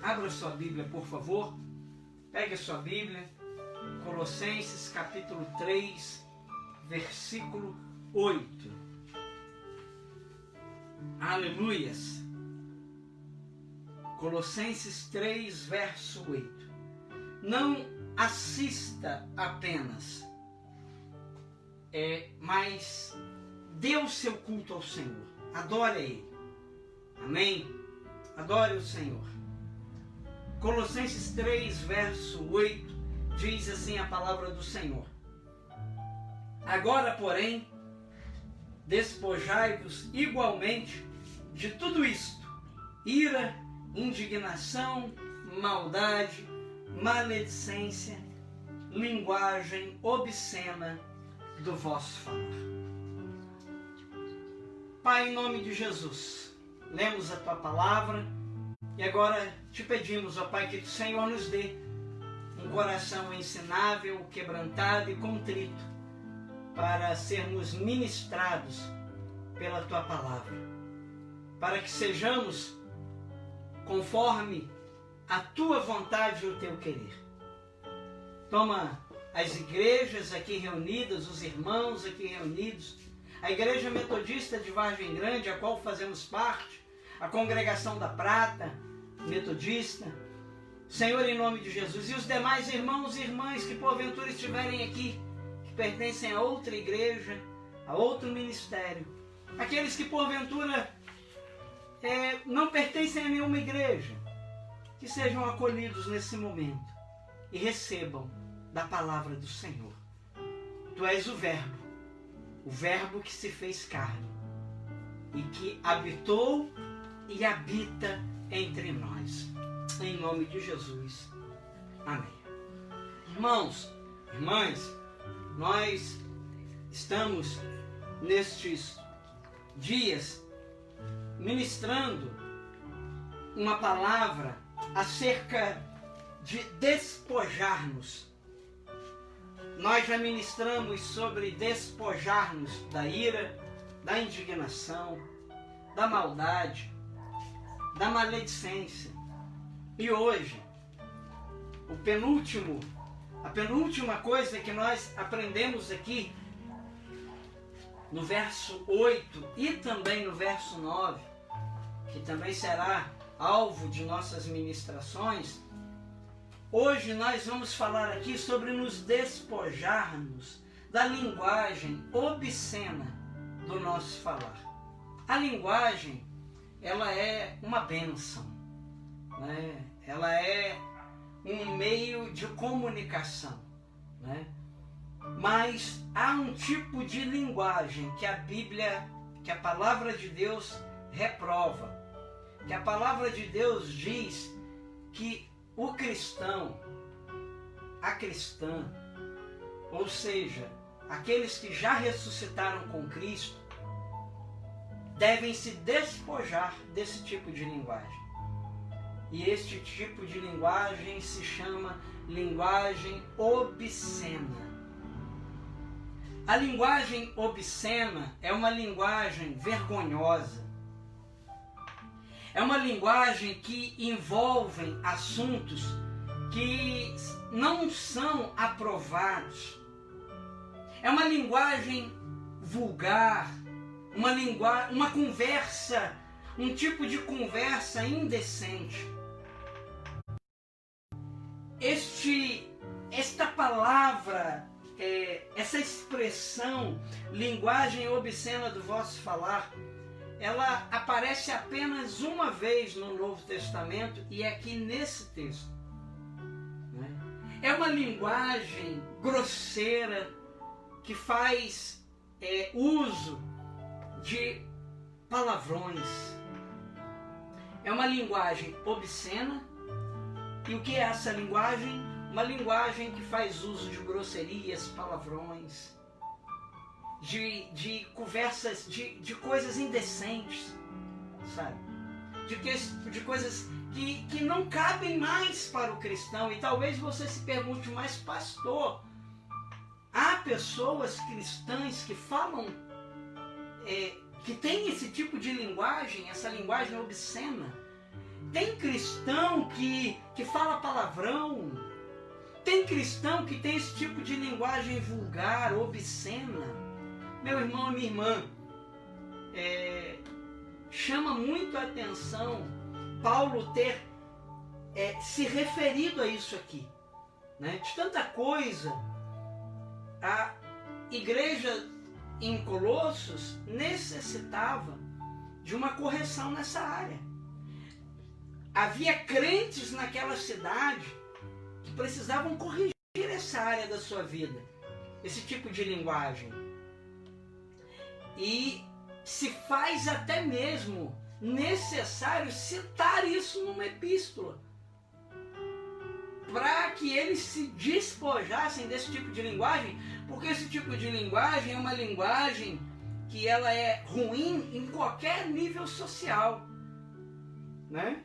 Abra sua Bíblia, por favor. Pegue a sua Bíblia. Colossenses capítulo 3, versículo 8. Aleluias. Colossenses 3, verso 8. Não assista apenas, mas dê o seu culto ao Senhor. Adore a Ele. Amém? Adore o Senhor. Colossenses 3, verso 8, diz assim a palavra do Senhor. Agora, porém, despojai-vos igualmente de tudo isto: ira, indignação, maldade, maledicência, linguagem obscena do vosso falar. Pai, em nome de Jesus, lemos a Tua palavra e agora te pedimos, ó Pai, que o Senhor nos dê um coração ensinável, quebrantado e contrito para sermos ministrados pela Tua palavra, para que sejamos conforme a Tua vontade e o Teu querer. Toma as igrejas aqui reunidas, os irmãos aqui reunidos, a Igreja Metodista de Vargem Grande, a qual fazemos parte, a Congregação da Prata Metodista, Senhor, em nome de Jesus, e os demais irmãos e irmãs que porventura estiverem aqui, que pertencem a outra igreja, a outro ministério, aqueles que porventura não pertencem a nenhuma igreja, que sejam acolhidos nesse momento e recebam da palavra do Senhor. Tu és o Verbo que se fez carne e que habitou e habita entre nós. Em nome de Jesus. Amém. Irmãos, irmãs, nós estamos nestes dias ministrando uma palavra acerca de despojar-nos. Nós já ministramos sobre despojar-nos da ira, da indignação, da maldade, da maledicência. E hoje, a penúltima coisa que nós aprendemos aqui, no verso 8 e também no verso 9, que também será alvo de nossas ministrações, hoje nós vamos falar aqui sobre nos despojarmos da linguagem obscena do nosso falar. A linguagem, ela é uma bênção, né? Ela é um meio de comunicação, né? Mas há um tipo de linguagem que a Bíblia, que a palavra de Deus reprova, que a palavra de Deus diz que o cristão, a cristã, ou seja, aqueles que já ressuscitaram com Cristo, devem se despojar desse tipo de linguagem. E este tipo de linguagem se chama linguagem obscena. A linguagem obscena é uma linguagem vergonhosa. É uma linguagem que envolve assuntos que não são aprovados. É uma linguagem vulgar, uma conversa, um tipo de conversa indecente. Esta palavra, essa expressão, linguagem obscena do vosso falar, ela aparece apenas uma vez no Novo Testamento e é aqui nesse texto. É uma linguagem grosseira que faz uso de palavrões. É uma linguagem obscena. E o que é essa linguagem? Uma linguagem que faz uso de grosserias, palavrões, de conversas, de coisas indecentes, sabe? De coisas que não cabem mais para o cristão. E talvez você se pergunte, mas pastor, há pessoas cristãs que falam, que têm esse tipo de linguagem, essa linguagem obscena, Tem cristão que fala palavrão. Tem cristão que tem esse tipo de linguagem vulgar, obscena. Meu irmão e minha irmã, chama muito a atenção Paulo ter se referido a isso aqui, né? De tanta coisa, a igreja em Colossos necessitava de uma correção nessa área. Havia crentes naquela cidade que precisavam corrigir essa área da sua vida, esse tipo de linguagem. E se faz até mesmo necessário citar isso numa epístola, para que eles se despojassem desse tipo de linguagem, porque esse tipo de linguagem é uma linguagem que ela é ruim em qualquer nível social, né?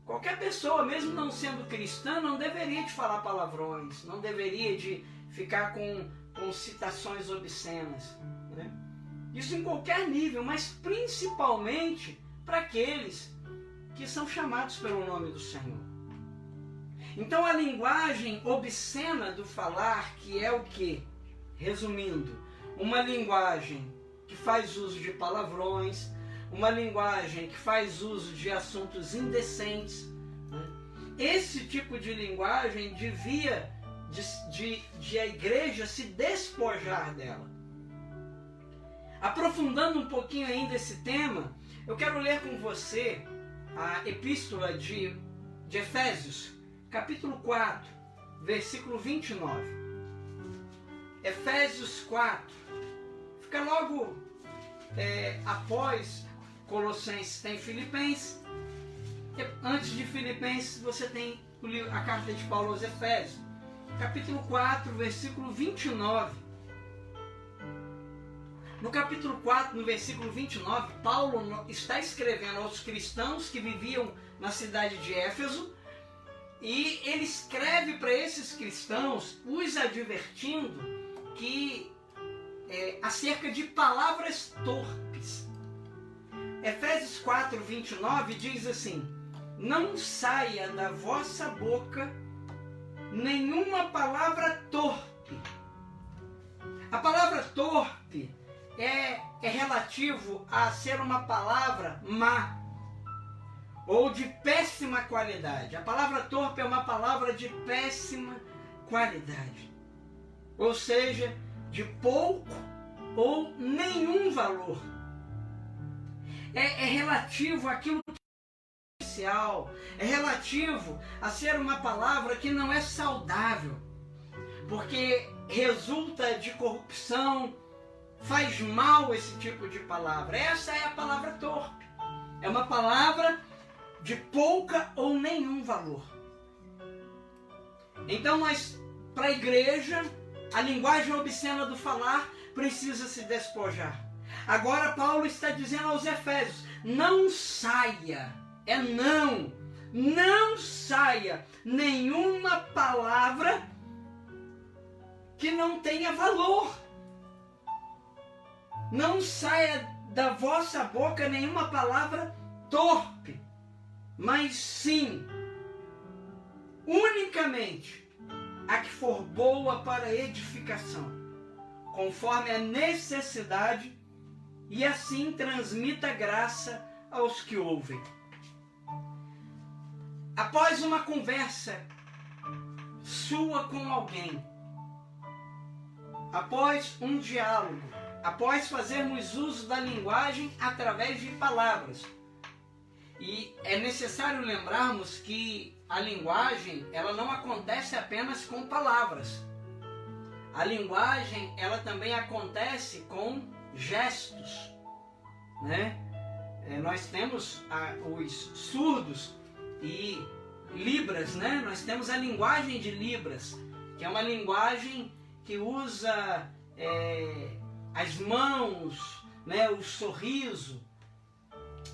Qualquer pessoa, mesmo não sendo cristã, não deveria de falar palavrões, não deveria de ficar com citações obscenas, né? Isso em qualquer nível, mas principalmente para aqueles que são chamados pelo nome do Senhor. Então a linguagem obscena do falar, que é o quê? Resumindo, uma linguagem que faz uso de palavrões, uma linguagem que faz uso de assuntos indecentes, né? Esse tipo de linguagem devia de a igreja se despojar dela. Aprofundando um pouquinho ainda esse tema, eu quero ler com você a epístola de Efésios, capítulo 4, versículo 29. Efésios 4, fica logo após Colossenses, tem Filipenses. Antes de Filipenses você tem a carta de Paulo aos Efésios, capítulo 4, versículo 29. No capítulo 4, no versículo 29, Paulo está escrevendo aos cristãos que viviam na cidade de Éfeso, e ele escreve para esses cristãos, os advertindo que acerca de palavras torpes. Efésios 4, 29 diz assim: não saia da vossa boca nenhuma palavra torpe. A palavra torpe é relativo a ser uma palavra má ou de péssima qualidade. A palavra torpe é uma palavra de péssima qualidade, ou seja, de pouco ou nenhum valor. É relativo àquilo que é essencial, é relativo a ser uma palavra que não é saudável, porque resulta de corrupção, faz mal esse tipo de palavra. Essa é a palavra torpe. É uma palavra de pouca ou nenhum valor. Então para a igreja, a linguagem obscena do falar precisa se despojar. Agora Paulo está dizendo aos Efésios, não saia, não saia nenhuma palavra que não tenha valor. Não saia da vossa boca nenhuma palavra torpe, mas sim, unicamente, a que for boa para edificação, conforme a necessidade, e assim transmita graça aos que ouvem. Após uma conversa sua com alguém, após um diálogo, após fazermos uso da linguagem através de palavras. E é necessário lembrarmos que a linguagem, ela não acontece apenas com palavras. A linguagem, ela também acontece com gestos, né? Nós temos os surdos e Libras, né? Nós temos a linguagem de Libras, que é uma linguagem que usa as mãos, né? O sorriso.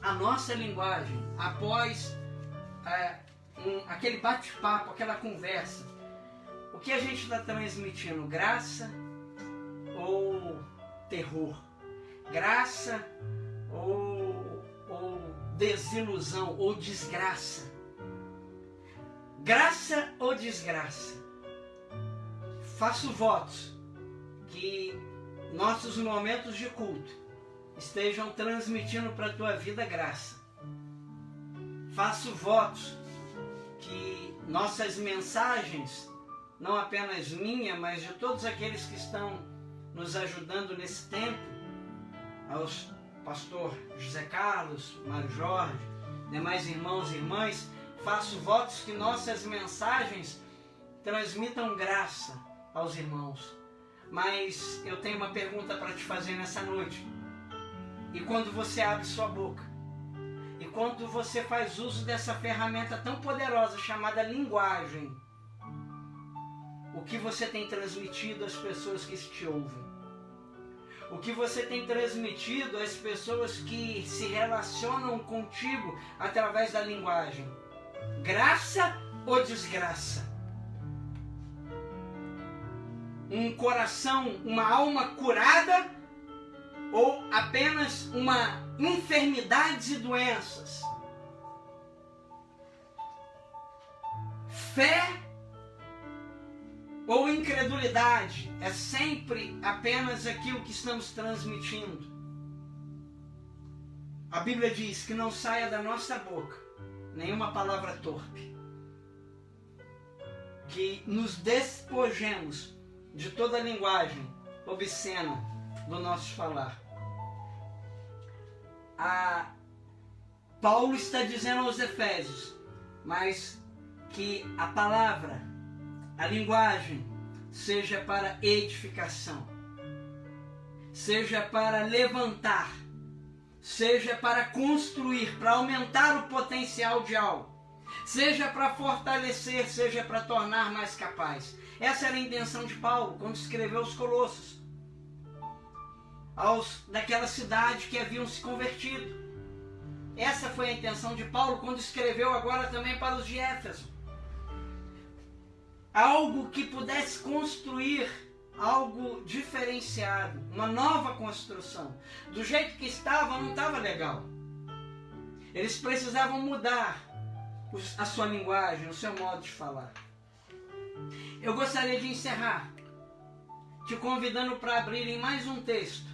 A nossa linguagem, após aquele bate-papo, aquela conversa, o que a gente está transmitindo? Graça ou terror? Graça ou desilusão ou desgraça. Graça ou desgraça? Faço votos que nossos momentos de culto estejam transmitindo para a tua vida graça. Faço votos que nossas mensagens, não apenas minha, mas de todos aqueles que estão nos ajudando nesse tempo, aos pastor José Carlos, Mário Jorge, demais irmãos e irmãs, faço votos que nossas mensagens transmitam graça aos irmãos. Mas eu tenho uma pergunta para te fazer nessa noite. E quando você abre sua boca, e quando você faz uso dessa ferramenta tão poderosa chamada linguagem, o que você tem transmitido às pessoas que te ouvem? O que você tem transmitido às pessoas que se relacionam contigo através da linguagem? Graça ou desgraça? Um coração, uma alma curada ou apenas uma enfermidades e doenças? Fé ou incredulidade? É sempre apenas aquilo que estamos transmitindo. A Bíblia diz que não saia da nossa boca nenhuma palavra torpe. Que nos despojemos de toda a linguagem obscena do nosso falar. Paulo está dizendo aos Efésios, mas que a palavra, a linguagem, seja para edificação, seja para levantar, seja para construir, para aumentar o potencial de algo, seja para fortalecer, seja para tornar mais capaz. Essa era a intenção de Paulo quando escreveu aos Colossos, daquela cidade que haviam se convertido. Essa foi a intenção de Paulo quando escreveu agora também para os de Éfeso. Algo que pudesse construir algo diferenciado, uma nova construção. Do jeito que estava, não estava legal. Eles precisavam mudar a sua linguagem, o seu modo de falar. Eu gostaria de encerrar te convidando para abrir em mais um texto,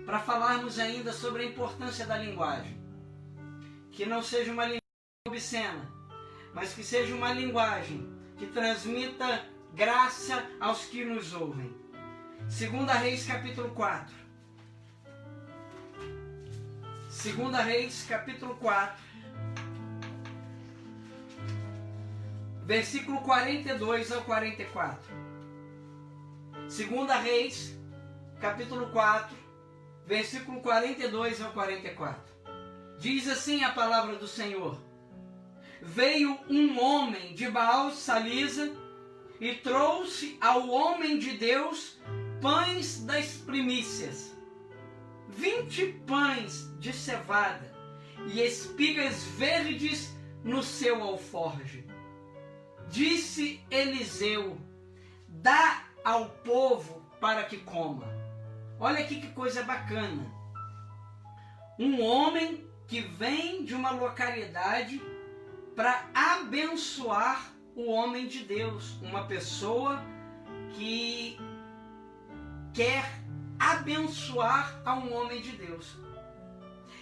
para falarmos ainda sobre a importância da linguagem. Que não seja uma linguagem obscena, mas que seja uma linguagem que transmita graça aos que nos ouvem. 2 Reis capítulo 4. 2 Reis capítulo 4. Versículo 42 ao 44. 2 Reis capítulo 4, versículo 42 ao 44. Diz assim a palavra do Senhor: Veio um homem de Baal-Salisa e trouxe ao homem de Deus pães das primícias, 20 pães de cevada e espigas verdes no seu alforje. Disse Eliseu: dá ao povo para que coma. Olha aqui que coisa bacana. Um homem que vem de uma localidade para abençoar o homem de Deus, uma pessoa que quer abençoar a um homem de Deus.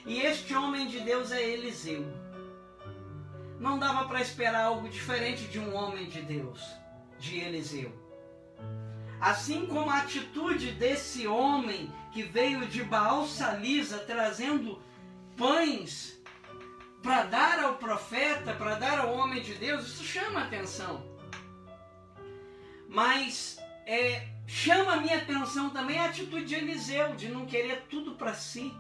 E este homem de Deus é Eliseu. Não dava para esperar algo diferente de um homem de Deus, de Eliseu. Assim como a atitude desse homem que veio de Baal-Salisa trazendo pães para dar ao profeta, para dar ao homem de Deus, isso chama a atenção. Mas chama a minha atenção também a atitude de Eliseu, de não querer tudo para si,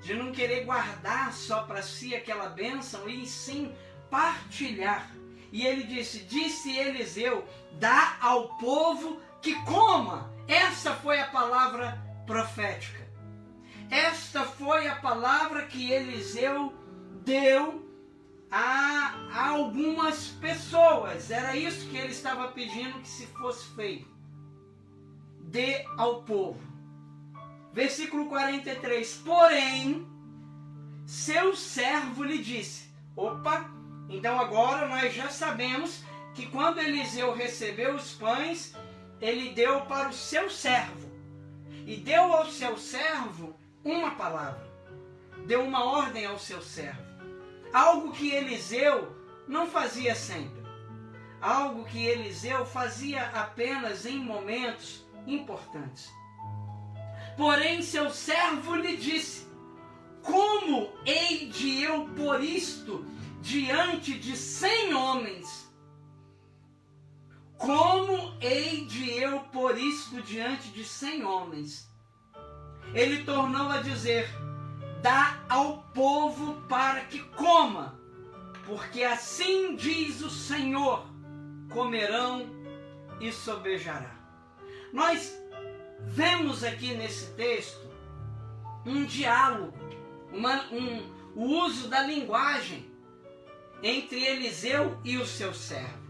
de não querer guardar só para si aquela bênção, e sim partilhar. E ele disse Eliseu: dá ao povo que coma. Essa foi a palavra profética. Esta foi a palavra que Eliseu deu a algumas pessoas. Era isso que ele estava pedindo que se fosse feito. Dê ao povo. Versículo 43. Porém, seu servo lhe disse. Opa, então agora nós já sabemos que quando Eliseu recebeu os pães, ele deu para o seu servo. E deu ao seu servo uma palavra. Deu uma ordem ao seu servo. Algo que Eliseu não fazia sempre. Algo que Eliseu fazia apenas em momentos importantes. Porém, seu servo lhe disse: como hei de eu pôr isto diante de 100 homens? Como hei de eu pôr isto diante de 100 homens? Ele tornou a dizer: dá ao povo para que coma, porque assim diz o Senhor, comerão e sobejará. Nós vemos aqui nesse texto um diálogo, o uso da linguagem entre Eliseu e o seu servo.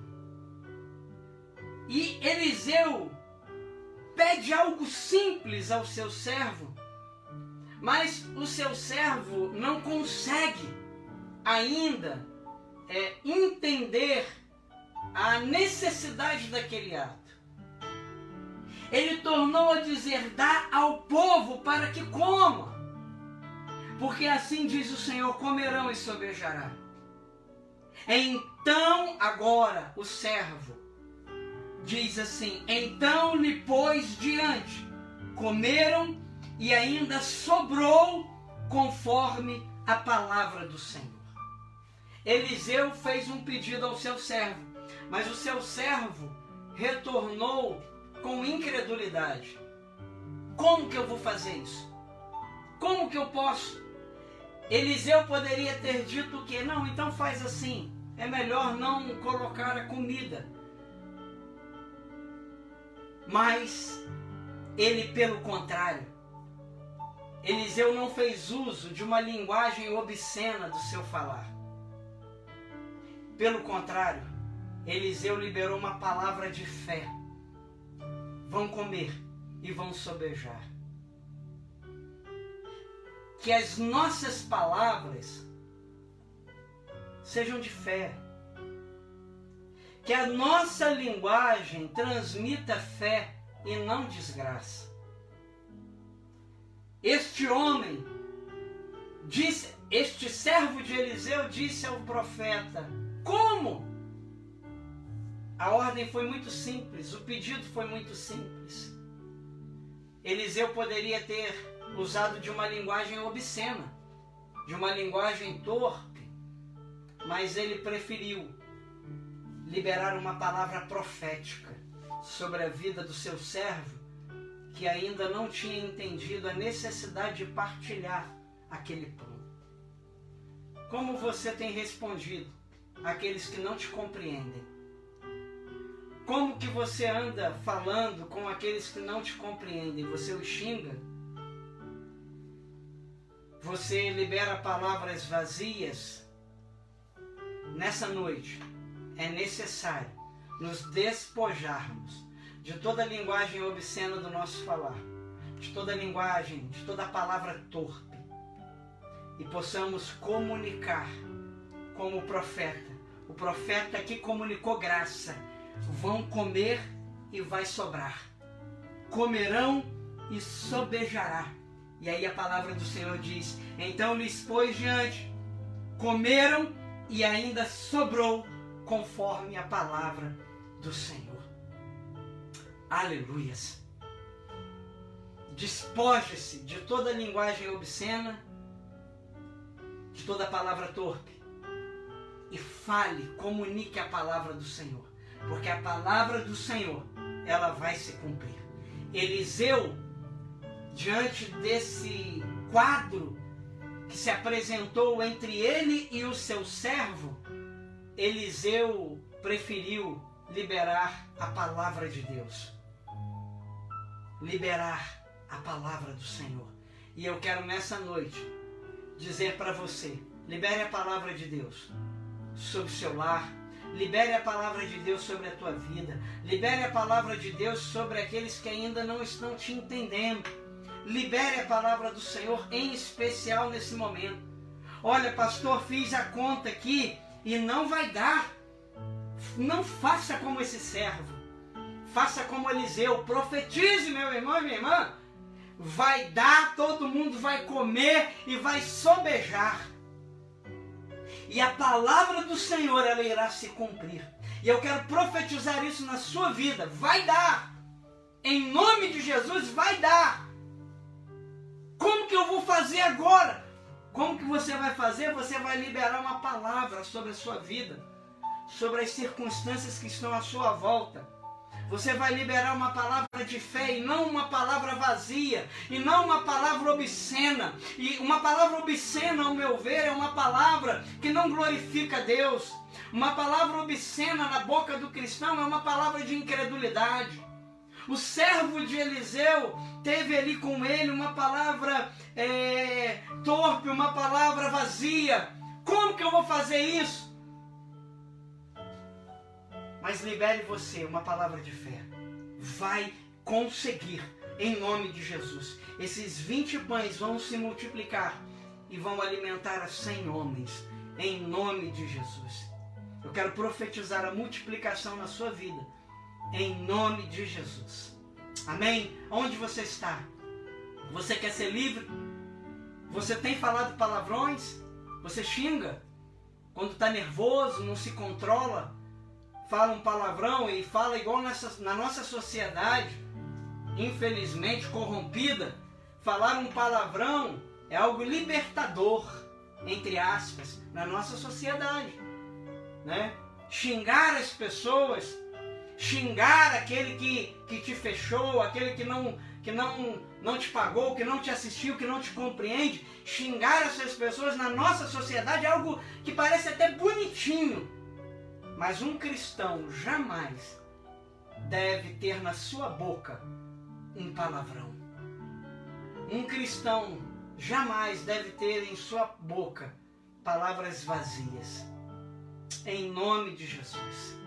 E Eliseu pede algo simples ao seu servo, mas o seu servo não consegue ainda entender a necessidade daquele ato. Ele tornou a dizer: dá ao povo para que coma, porque assim diz o Senhor, comerão e sobejará. Então agora o servo diz assim: então lhe pôs diante, comeram e ainda sobrou conforme a palavra do Senhor. Eliseu fez um pedido ao seu servo, mas o seu servo retornou com incredulidade. Como que eu vou fazer isso? Como que eu posso? Eliseu poderia ter dito que não, então faz assim, é melhor não colocar a comida. Mas ele, pelo contrário, Eliseu não fez uso de uma linguagem obscena do seu falar. Pelo contrário, Eliseu liberou uma palavra de fé. Vão comer e vão sobejar. Que as nossas palavras sejam de fé. Que a nossa linguagem transmita fé e não desgraça. Este homem disse, este servo de Eliseu disse ao profeta: como? A ordem foi muito simples, o pedido foi muito simples. Eliseu poderia ter usado de uma linguagem obscena, de uma linguagem torpe, mas ele preferiu liberar uma palavra profética sobre a vida do seu servo, que ainda não tinha entendido a necessidade de partilhar aquele pão. Como você tem respondido àqueles que não te compreendem? Como que você anda falando com aqueles que não te compreendem? Você os xinga? Você libera palavras vazias? Nessa noite é necessário nos despojarmos de toda a linguagem obscena do nosso falar, de toda a linguagem, de toda a palavra torpe, e possamos comunicar como o profeta que comunicou graça. Vão comer e vai sobrar. Comerão e sobejará. E aí a palavra do Senhor diz: então lhes pôs diante, comeram e ainda sobrou, conforme a palavra do Senhor. Aleluias! Despoje-se de toda linguagem obscena, de toda palavra torpe, e fale, comunique a palavra do Senhor. Porque a palavra do Senhor, ela vai se cumprir. Eliseu, diante desse quadro que se apresentou entre ele e o seu servo, Eliseu preferiu liberar a palavra de Deus. Liberar a palavra do Senhor. E eu quero nessa noite dizer para você: libere a palavra de Deus sobre o seu lar. Libere a palavra de Deus sobre a tua vida. Libere a palavra de Deus sobre aqueles que ainda não estão te entendendo. Libere a palavra do Senhor, em especial nesse momento. Olha, pastor, fiz a conta aqui e não vai dar. Não faça como esse servo. Faça como Eliseu. Profetize, meu irmão e minha irmã. Vai dar, todo mundo vai comer e vai sobejar. E a palavra do Senhor, ela irá se cumprir. E eu quero profetizar isso na sua vida. Vai dar. Em nome de Jesus, vai dar. Como que eu vou fazer agora? Como que você vai fazer? Você vai liberar uma palavra sobre a sua vida, sobre as circunstâncias que estão à sua volta. Você vai liberar uma palavra de fé e não uma palavra vazia, e não uma palavra obscena. E uma palavra obscena, ao meu ver, é uma palavra que não glorifica a Deus. Uma palavra obscena na boca do cristão é uma palavra de incredulidade. O servo de Eliseu teve ali com ele uma palavra torpe, uma palavra vazia. Como que eu vou fazer isso? Mas libere você uma palavra de fé. Vai conseguir, em nome de Jesus. Esses 20 pães vão se multiplicar e vão alimentar a 100 homens, em nome de Jesus. Eu quero profetizar a multiplicação na sua vida, em nome de Jesus. Amém? Onde você está? Você quer ser livre? Você tem falado palavrões? Você xinga? Quando está nervoso, não se controla? Fala um palavrão e fala igual na nossa sociedade, infelizmente corrompida. Falar um palavrão é algo libertador, entre aspas, na nossa sociedade, né? Xingar as pessoas, xingar aquele que te fechou, aquele que não te pagou, que não te assistiu, que não te compreende. Xingar essas pessoas na nossa sociedade é algo que parece até bonitinho. Mas um cristão jamais deve ter na sua boca um palavrão. Um cristão jamais deve ter em sua boca palavras vazias. Em nome de Jesus.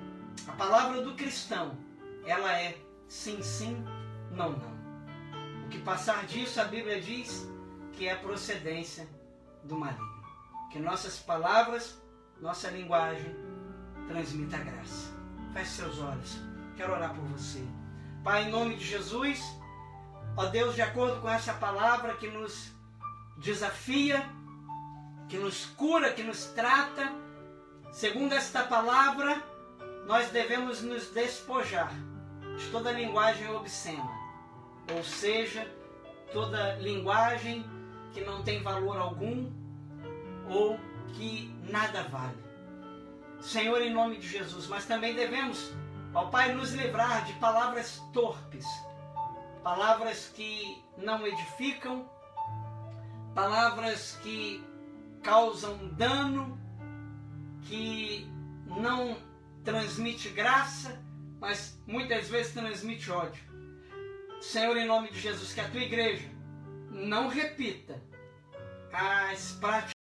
A palavra do cristão, ela é sim, sim, não, não. O que passar disso, a Bíblia diz que é a procedência do maligno. Que nossas palavras, nossa linguagem, transmita a graça. Feche seus olhos. Quero orar por você. Pai, em nome de Jesus, ó Deus, de acordo com essa palavra que nos desafia, que nos cura, que nos trata, segundo esta palavra, nós devemos nos despojar de toda linguagem obscena, ou seja, toda linguagem que não tem valor algum ou que nada vale. Senhor, em nome de Jesus, mas também devemos, ó Pai, nos livrar de palavras torpes, palavras que não edificam, palavras que causam dano, que não transmite graça, mas muitas vezes transmite ódio. Senhor, em nome de Jesus, que a tua igreja não repita as práticas